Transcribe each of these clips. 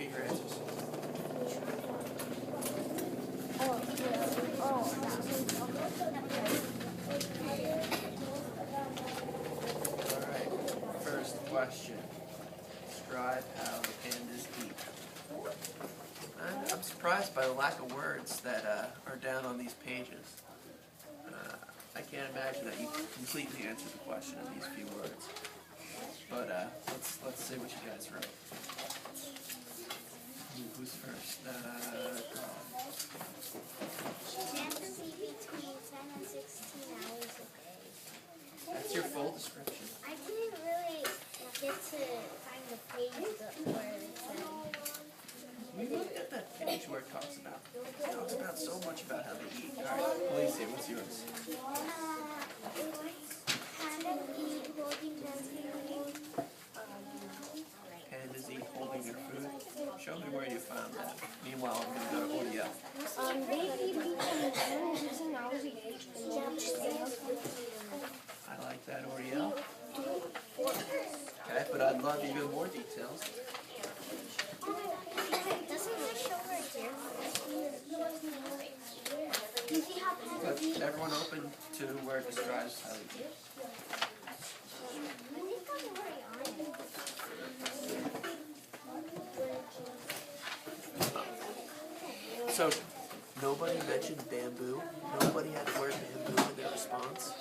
get your answers. Alright, first question. Describe how the pandas eat. I'm surprised by the lack of words that are down on these pages. I can't imagine that you completely answered the question in these few words. But let's see what you guys wrote. Who's first? Pandas eat between 10 and 16 hours a day. That's your full description. I didn't really get to find the page where it said. We looked at that page where it talks about so much about how they eat. Alright, Alicia, what's yours? Pandas eat holding their food. Show me where you found that. Meanwhile, I'm going to go to Audio. They eat between 10 and 16 hours a day. I like that, Audio. Okay, but I'd love even more details. Doesn't it show right here? You see how But pandas eat? everyone open to where it describes how they eat. I think I'm already on it. So, nobody mentioned bamboo. Nobody had the word bamboo in their response.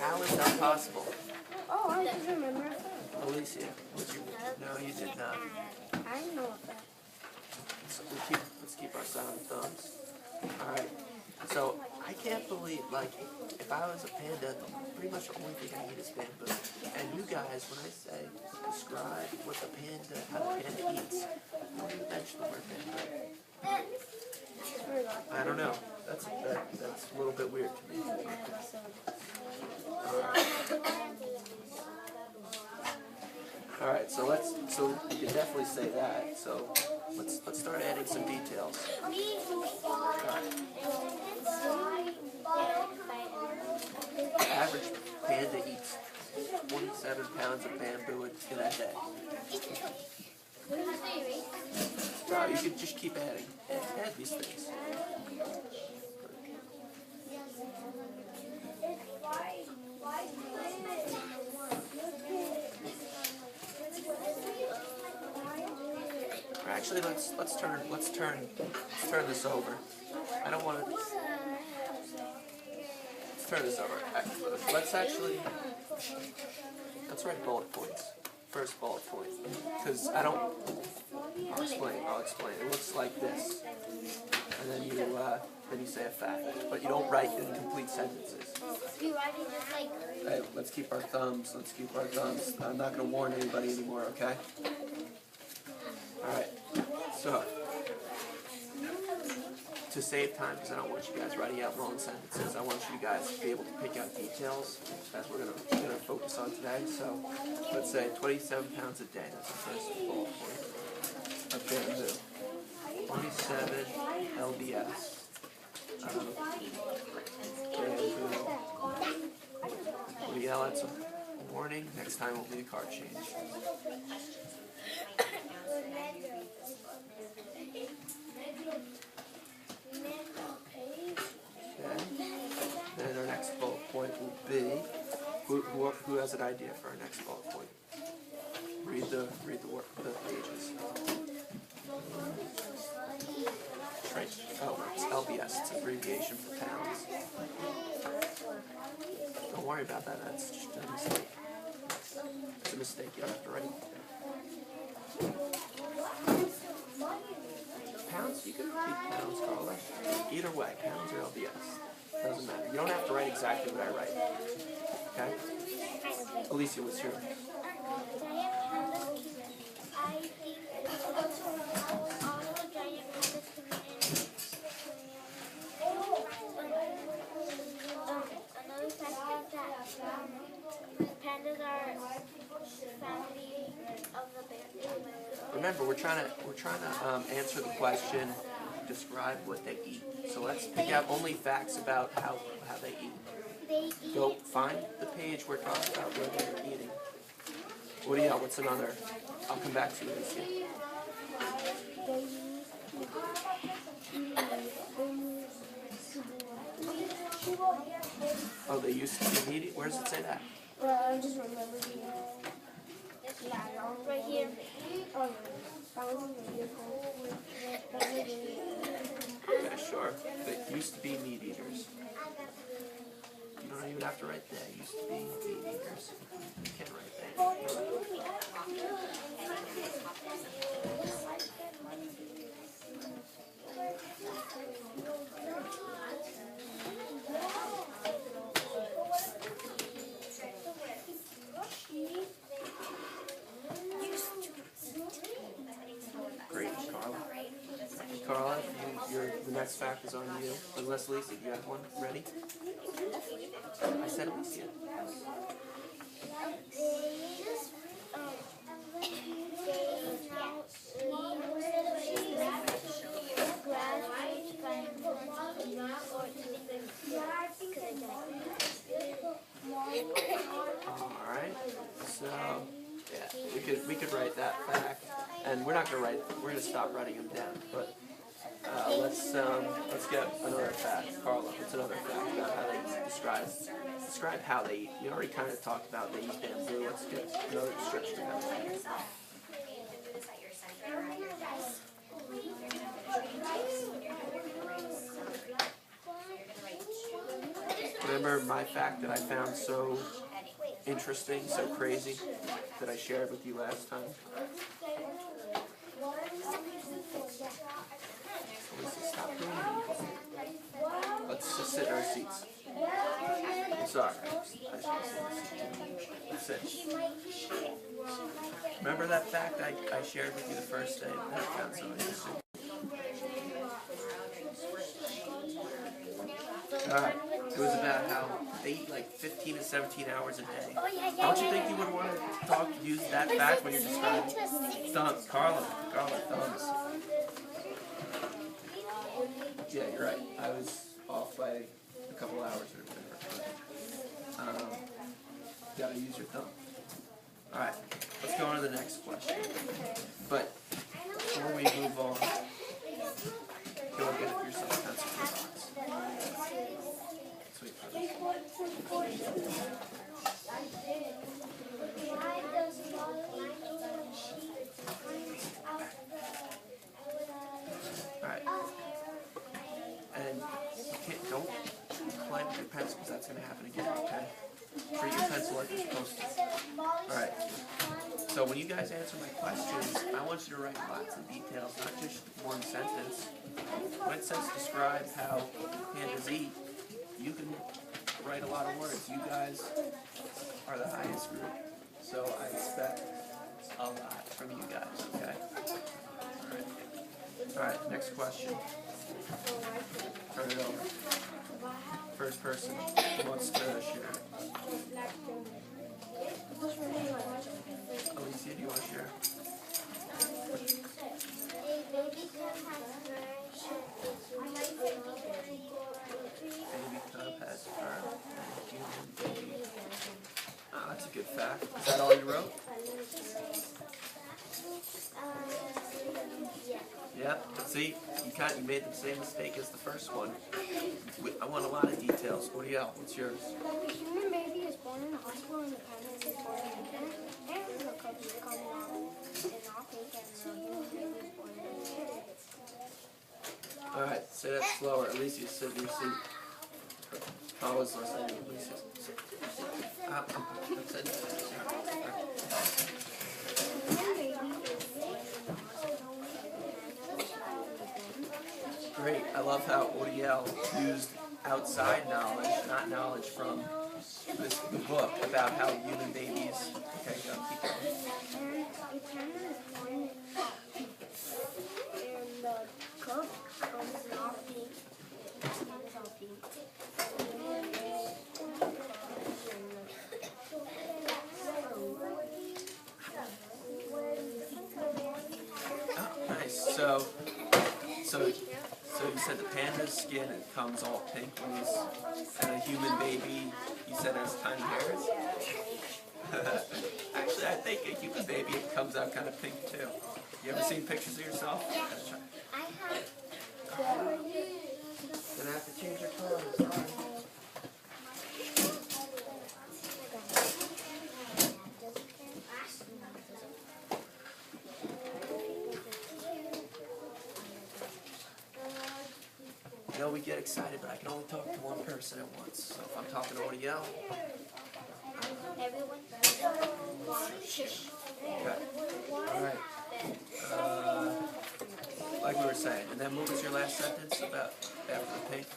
How is that possible? Oh, I just remember that. Alicia, no, you did not. I know that. So let's keep our silent thumbs. Alright, so I can't believe, like, if I was a panda, pretty much the only thing I eat is bamboo. And you guys, when I say describe what how the panda eats, you don't even mention the word bamboo. I don't know. That's a little bit weird to me. Alright, so you can definitely say that. So let's start adding some details. Average panda eats 27 pounds of bamboo in a day. You could just keep adding. Add these things. Actually, let's turn this over. I don't want to. Let's turn this over. Let's write bullet points. First bullet point, because I'll explain. It looks like this, and then you say a fact, but you don't write incomplete sentences. You write it just like. Hey, let's keep our thumbs. I'm not going to warn anybody anymore, okay? Alright, so, to save time, because I don't want you guys writing out long sentences, I want you guys to be able to pick out details as we're going to focus on today. So, let's say 27 pounds a day, that's the first bullet point of bamboo. 27 lbs of bamboo. We'll yell at some warning, next time will be a card change. Okay. Then our next bullet point will be, who has an idea for our next bullet point? Read the pages. Right. Oh, it's LBS. It's an abbreviation for pounds. Don't worry about that. That's just a mistake. It's a mistake. You don't have to write it. Pounds? You can repeat pounds, Carla. Either way, pounds or LBS. Doesn't matter. You don't have to write exactly what I write. Okay? Alicia, what's yours? Pandas are family of the bear. Remember, we're trying to answer the question, describe what they eat. So let's pick out only facts about how they eat. Go find the page where it talks about where they're eating. What's another? I'll come back to you, Alicia. Oh, they used to be media. Where does it say that? Well, I just remembered it. Yeah, right here. Oh, that was in the vehicle. Yeah, sure. They used to be meat eaters. You don't even have to write that. Used to be meat eaters. You can't write that. Great, Carla. Carla, the next fact is on you. Unless Lisa, you have one ready? I said Alicia. Alright, so yeah, we could write that fact, and we're gonna stop writing them down, but let's get another fact. Carla, what's another fact about how they describe how they eat? We already kind of talked about they eat bamboo. Let's get another description of how they eat. Remember my fact that I found so interesting, so crazy, that I shared with you last time? Lisa, stop doing it. Let's just sit in our seats. I'm sorry. Let's sit. Remember that fact I shared with you the first day that I found so interesting? It was about how they eat like 15 to 17 hours a day. Don't you think you would want to use that fact when you're describing thumbs? Carla, thumbs. Yeah, you're right. I was off by a couple hours or whatever. Gotta use your thumb. Alright, let's go on to the next question. But before we move on, go get yourself a pencil box. Sweet. Alright. And don't climb with your pencil because that's going to happen again, okay? Treat your pencil like you're supposed to. Alright. So when you guys answer my questions, I want you to write lots of details, not just one sentence. When it says describe how pandas eat, you can write a lot of words. You guys are the highest group, so I expect a lot from you guys, okay? Alright, next question. Turn it over. First person who wants to share. Alicia, do you want to share? Baby cub has fur. Oh, that's a good fact. Is that all you wrote? Yep. See, you made the same mistake as the first one. I want a lot of details. Odiel, what's yours? The human baby is born in the hospital and the parents is born in the and the cub is coming out in Africa and the human baby is born in the Alright, say that slower. Alicia, sit in your seat. Paula's listening. Alicia, sit in your seat. I'm sitting. Great. I love how Odiel used outside knowledge, not knowledge from the book about how human babies. Okay, go. Keep going. And the born and the cub comes off pink. Oh, nice. So you said the panda's skin, it comes all pink when and a human baby, you said has tiny hairs? Actually, I think a human baby, it comes comes out kind of pink too. You ever seen pictures of yourself? Yeah. I have. Gonna have to change your clothes. Sorry. You know, we get excited, but I can only talk to one person at once. So if I'm talking to Odiel, Everyone. Shush. okay. All right. Like we were saying, and then what was your last sentence about after the pink?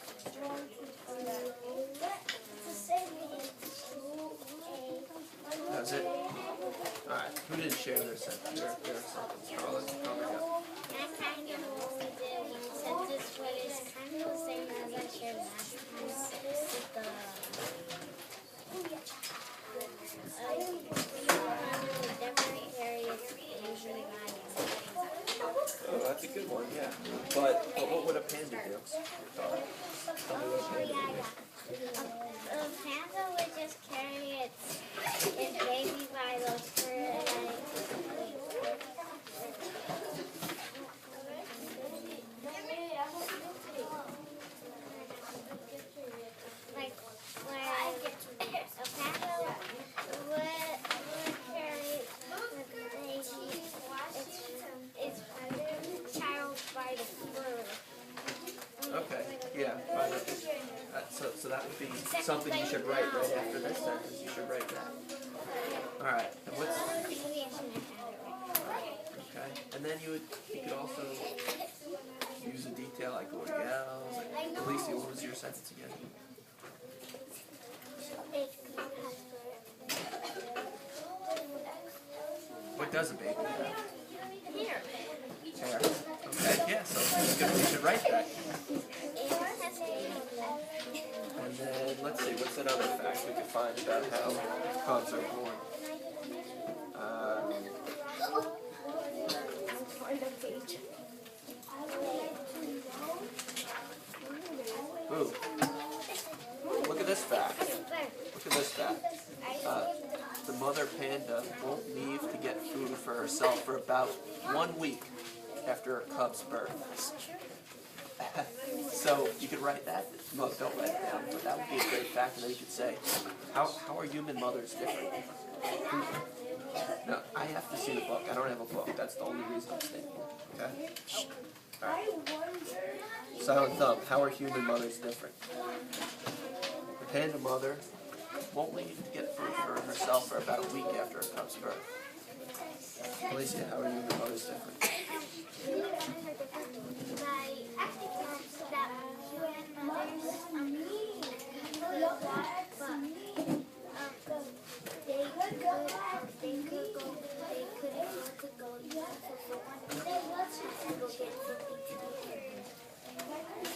That was it? Alright, who didn't share their sentence? Their sentence? Carla, come and go. I kind of only did one sentence, but it's kind of the same as I shared last time. It's the different periods usually Oh, that's a good one, yeah. But what would a panda do? Tell me what a panda would do. a panda would just carry its baby by those fur like where a panda would carry its child by the fur. Okay, yeah. So that would be something you should write right after this sentence. You should write that. Alright, and what's... Okay, and then you could also use a detail like L'Oreal's. Like, Lisa, what was your sentence again? What does a baby have? Here. Hair. Okay, yeah, so you should write that. And then, let's see, what's another fact we could find about how cubs are born? Ooh. Look at this fact. Look at this fact. The mother panda won't leave to get food for herself for about 1 week after her cub's birth. So you could write that. No, don't write it down, but that would be a great fact, and then you could say, how are human mothers different? No, I have to see the book. I don't have a book. That's the only reason I'm staying here. Okay? Alright. Silent thumb. How are human mothers different? The panda mother won't leave to get food for herself for about a week after her cub's birth. Alicia, how are human mothers different?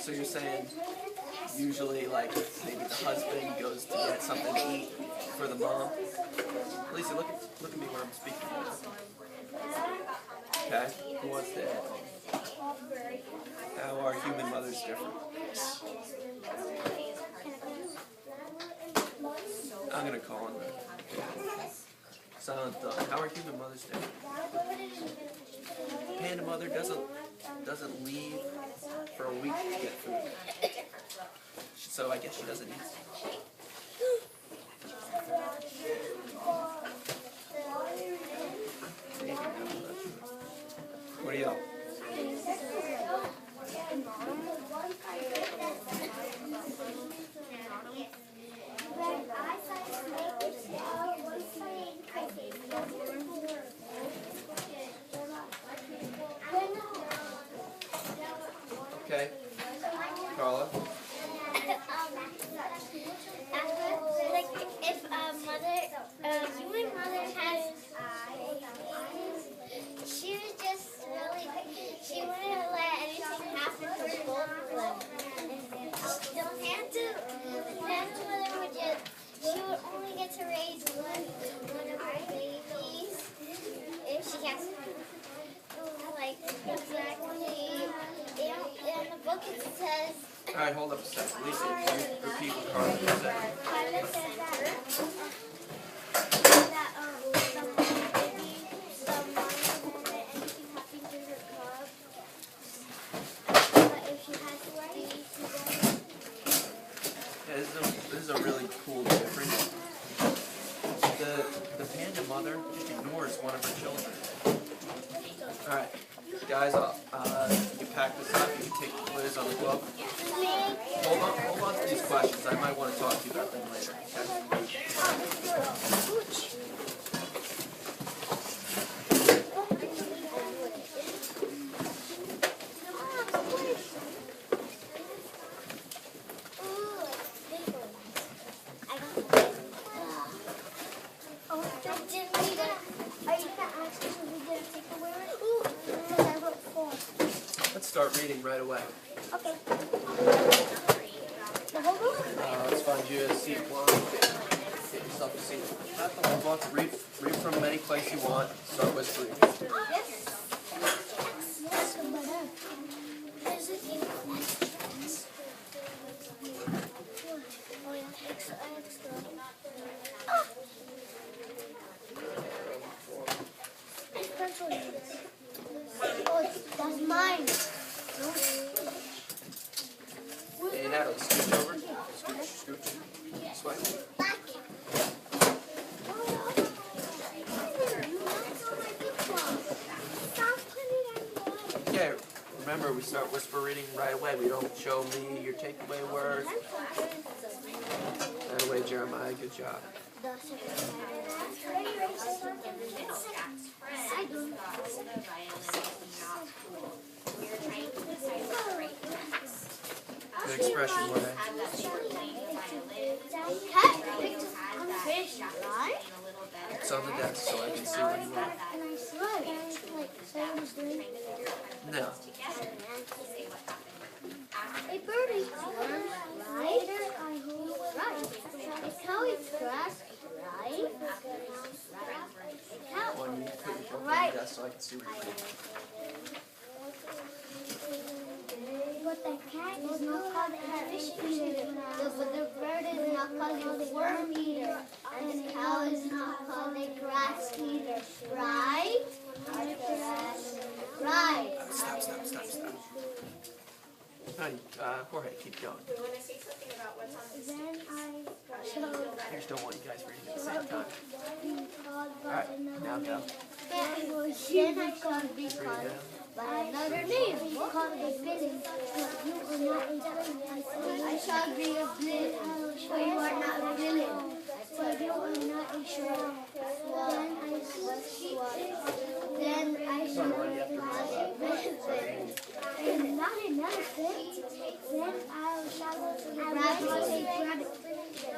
So you're saying usually like maybe the husband goes to get something to eat for the mom? Lisa, look at me when I'm speaking. Okay, who wants to add? How are human mothers different? I'm gonna call on the silent thought. How are human mothers different? Panda mother doesn't leave for a week to get food. So I guess she doesn't eat. What do you know? Okay. Carla? If human mother has she was just really, she wouldn't let anything happen to both of them. The panda mother would she would only get to raise one of her babies if she has, like, exactly, in the book it says. Alright, hold up a second. Lisa, can you repeat what Carla said? Carla said that the mother a mother ignores one of her children. Alright, guys, you can pack this up, you can take the quiz on the book. Hold on to these questions. I might want to talk to you about them later. Let's start reading right away. Okay. Let's find you a seat. Get yourself a seat. Not the whole book. Read from any place you want. Start with 3. Oh, that's mine. Hey, Natalie, scooch over. Scooch. This way. Okay, remember we start whisper reading right away. We don't show me your takeaway word. That away, Jeremiah. Good job. Good expression, Jorge. It's on the desk so I can see what you want. No. A bird is right? A cow is grass, right? One, you put your book on the desk so I can see what you're doing. But the cat is not called a fish eater. But the bird is not called a worm eater. And the cow is not called a grass eater. Right? Right. Stop. Jorge, keep going. Then I I just don't want you guys reading at the same time. Alright, now go. Then I shall be called by another name, called a villain. But you are not a villain. I shall be a villain, but you are not a villain. But you are not a shrub. Then I shall be called a villain. And not an elephant. Then I shall be a rabbit.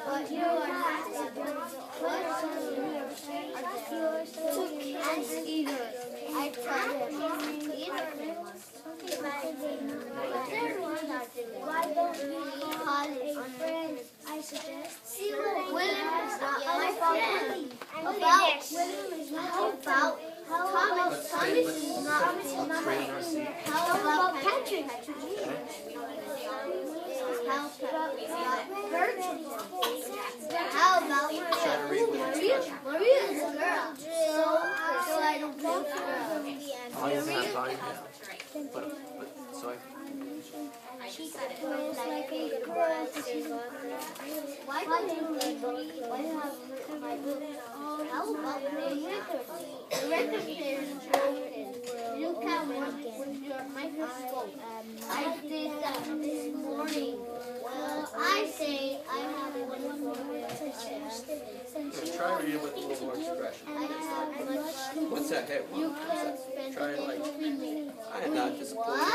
But you are not a rabbit. What shall you are either. I told him either. Why don't we call it a friend? I suggest. William is not my friend. How about Thomas? Thomas is not my friend. How about Patrick? How about Bertrand? How about Maria? Maria is a girl. So I don't vote for her. Volume down. But, so She said it. Like a girl. Why don't you have my book? How about the record? The record player is broken. You can't work with your microscope. I did that this morning. Well, I say I have one more. try reading with a little more expression. What's that? Hey, try and I am not disappointed.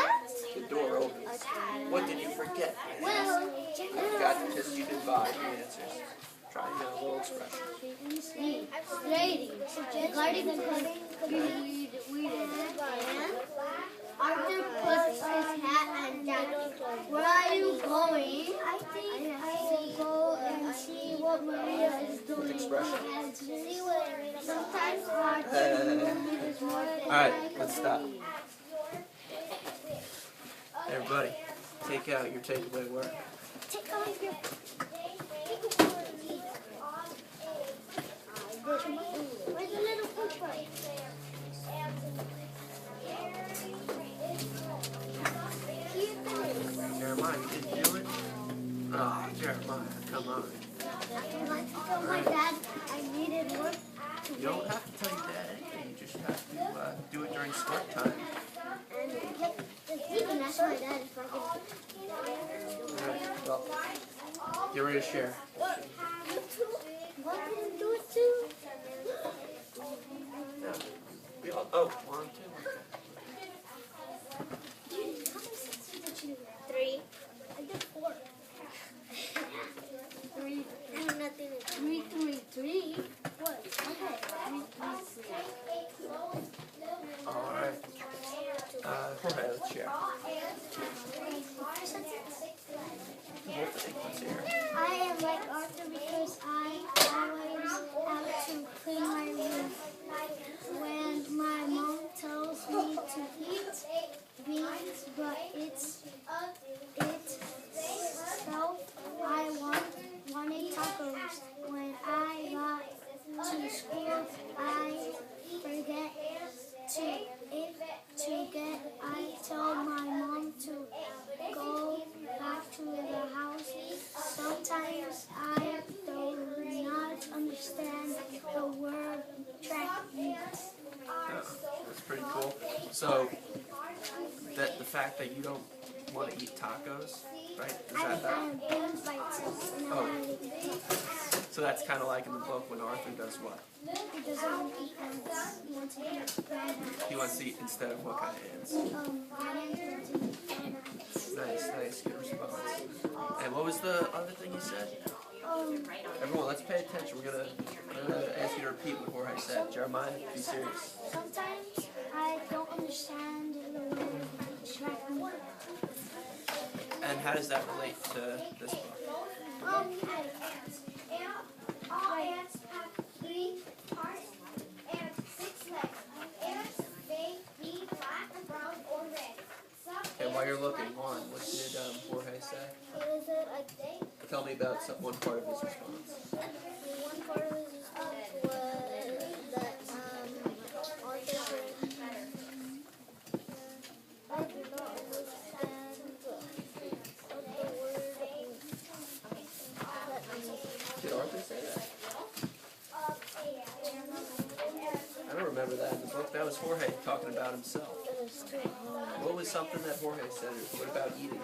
The door opens. What did you forget? Well, I forgot because you didn't buy the answers. Try a little expression. lady, guarding the Arthur puts his hat on down. Where are you going? I think I will go and see what Maria is doing. Expression. Sometimes Arthur is more than Alright, let's stop. Everybody, take out your takeaway word. Take off your... Where's the little footprint? Jeremiah, you didn't do it? Oh, Jeremiah, come on. My dad, I needed work. You don't have to tell your dad anything. You just have to do it during snort time. And yep, you can ask my dad if I can. Alright, well, get ready to share. What can you do it too? Yeah. We all, oh, 1, 2. 3. I did 4. 3. I have nothing to do. 3, 3, 3. What? Okay. 3, 3, Alright. Jorge, let's share. Let's hear. I am like Arthur because I always have to clean my room. When my mom tells me to eat beans, but it's self, I wanted tacos. When I got to school, I forget I told my mom to go back to the house. Sometimes I do not understand the word track. Oh, that's pretty cool. So, the fact that you don't want to eat tacos, right? Is that that? I'm beans by itself, and I Oh. want to eat tacos. So that's kind of like in the book when Arthur does what? He doesn't want to eat ants. He wants to eat donuts. He wants to eat instead of what kind of ants? Ants want to eat donuts. Nice, good response. And what was the other thing you said? Everyone, let's pay attention. We're gonna ask you to repeat what Jorge said. Jeremiah, be serious. Sometimes I don't understand the word track. And how does that relate to this book? All ants have 3 parts and 6 legs. Ants may be black, brown, or red. Okay, while you're looking, Juan, what did Jorge say? What is it? Tell me about one part of his response. One part of his response was that Arthur said, I do not understand what the word means. Did Arthur say that? I don't remember that in the book. That was Jorge talking about himself. What was something that Jorge said? What about eating?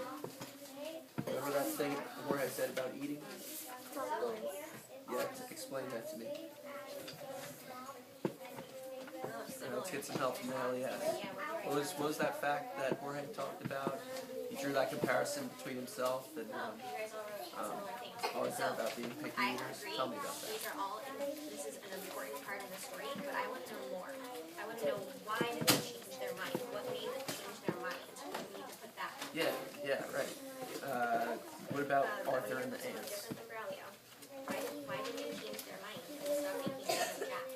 Remember that thing Jorge said about eating? Yeah, explain that to me. Let's get some help from Elias. What was that fact that Jorge talked about? He drew that comparison between himself and Arthur about being picky I eaters. agree. Tell me about that. These are all, this is an important part of the story, but I want to know more. I want to know why did they change their mind? What made them change their mind? We need to put that. Yeah, right. What about Arthur and the That was ants? different than Braulio. Why did they change their mind and stop making them Jack?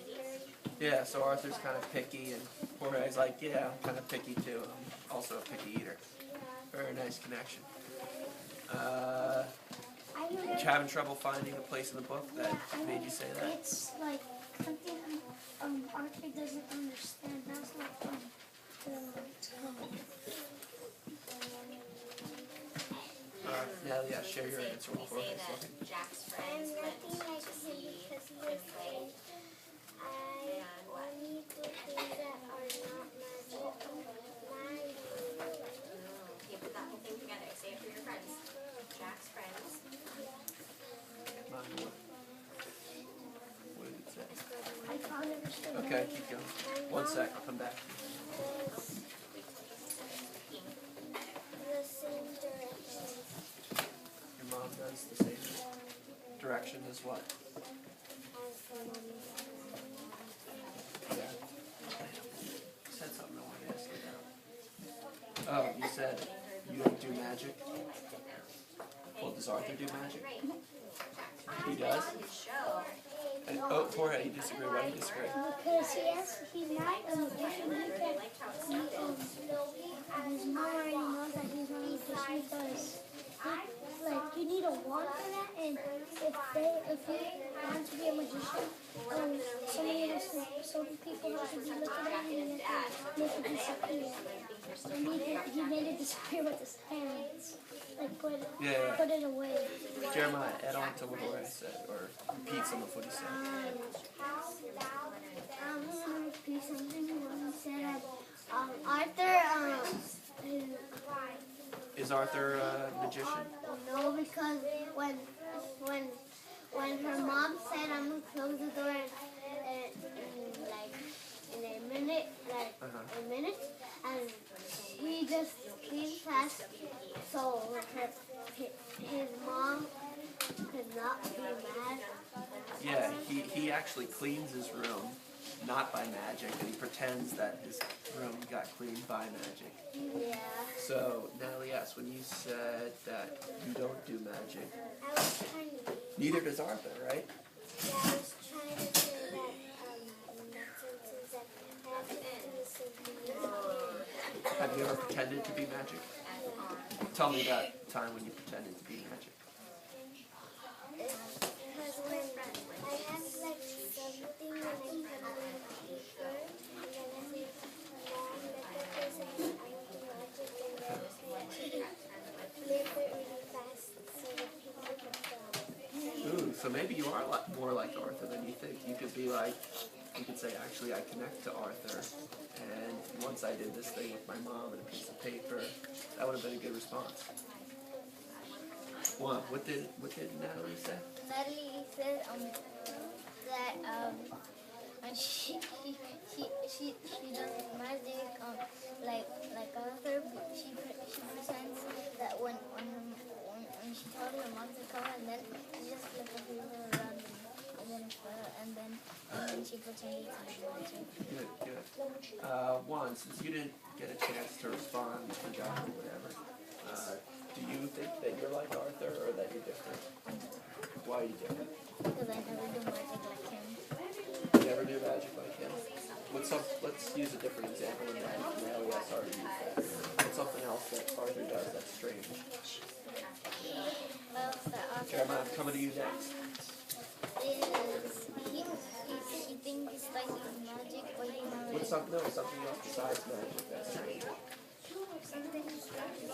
Babies? Yeah, so Arthur's kind of picky, and Jorge's like, yeah, I'm kind of picky too. I'm also a picky eater. Very nice connection. You having trouble finding a place in the book that made you say that? It's like something Arthur doesn't understand. That's like Now, yeah, share your answer We while say Jorge's looking. that Jack's friends went to see him play. And what? only do things that are not magic. Okay, put that whole thing together. Say it for your friends. Jack's friends. Mine, what did it say? I can't understand. Okay, keep going. 1 sec, I'll come back. The same direction. Your mom does the same direction as what? Yeah. You said something I wanted to ask you about. Oh, you said you don't do magic? Well, does Arthur do magic? He does? On his show. And, oh, Jorge, you disagree. Why do you disagree? Because he's not a magician. I liked how it sounded. His mom already knows that he's not a magician because like you need a wand for that, and if you want to be a magician, some people have to be looking at it and make it disappear. And he made it disappear with his hands. Like put it away. Jeremiah, add on to what Jorge said, or repeat some of what he said. I'm gonna repeat something when he said Arthur Is Arthur a magician? no, because when her mom said I'm gonna close the door in a minute, a minute, and he just came fast, so his mom could not be mad. Yeah, he actually cleans his room, not by magic, and he pretends that his room got cleaned by magic. Yeah. So, Natalie asked, when you said that you don't do magic, I was trying to. neither does Arthur, right? Yeah, I was trying to say that sentences that I have to do something. Have you ever pretended to be magic? Tell me about a time when you pretended to be magic. Because when I have like something and I put it on paper, and then I say, Mom, look at this, and I want to magic, and then I flip it really fast so that people can tell. Ooh, so maybe you are a lot more like Arthur than you think. You could be like, you could say, actually, I connect to Arthur, and once I did this thing with my mom and a piece of paper, that would have been a good response. What did Natalie say? Natalie said that and she does magic like Arthur. She pretends that when she told her mom to come, and then she just flipped the paper around and then she pretended to be magic. Good. Juan, since you didn't get a chance to respond to John or whatever, do you think that you're like Arthur or that you're different? Why are you different? Because I never do magic like him. You never do magic like him? Let's use a different example than that. Now we asked Arthur to use that. What's something else that Arthur does that's strange? Jeremiah, I'm coming to you next. He thinks it's like magic, but he knows Something else besides magic that's strange. something is that he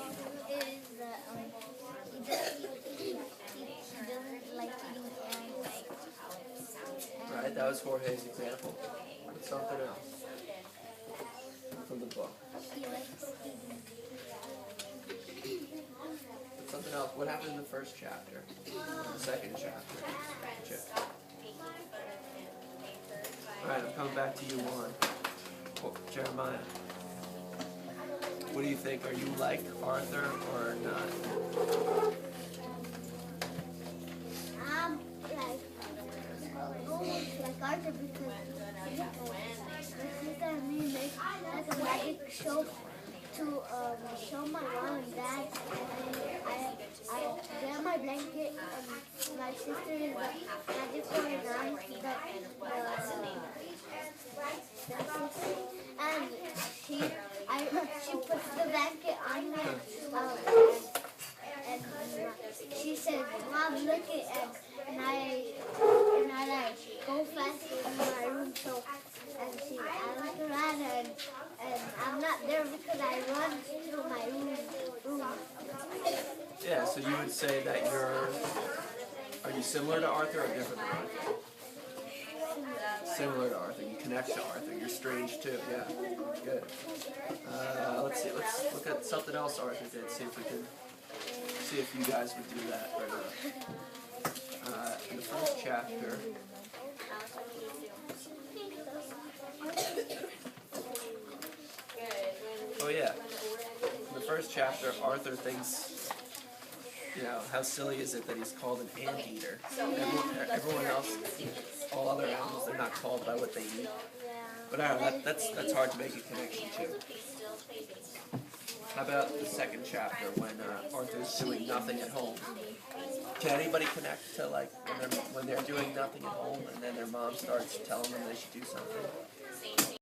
doesn't like eating ants. Right, that was Jorge's example. What's something else from the book? He likes eating. Something else. What happened in the first chapter? The second chapter. Alright, I'm coming back to you, Juan. Jeremiah. What do you think? Are you like Arthur or not? I'm like Arthur because my sister and me make like a magic show to show my mom and dad. I get my blanket and my sister is the magic going on and she puts the blanket on me and she says, Mom, look it, and I like go fast in my room, so I look around and I'm not there because I run to my room. Yeah, so you would say that are you similar to Arthur or different than Arthur? Similar to Arthur. You connect to Arthur. You're strange too. Yeah, good. Let's see. Let's look at something else Arthur did. See if you guys would do that right now. In the first chapter. Oh yeah. In the first chapter, Arthur thinks, how silly is it that he's called an anteater? Everyone else, all other animals, they're not called by what they eat. But I don't know, that's hard to make a connection to. How about the second chapter when Arthur's doing nothing at home? Can anybody connect to when they're doing nothing at home and then their mom starts telling them they should do something?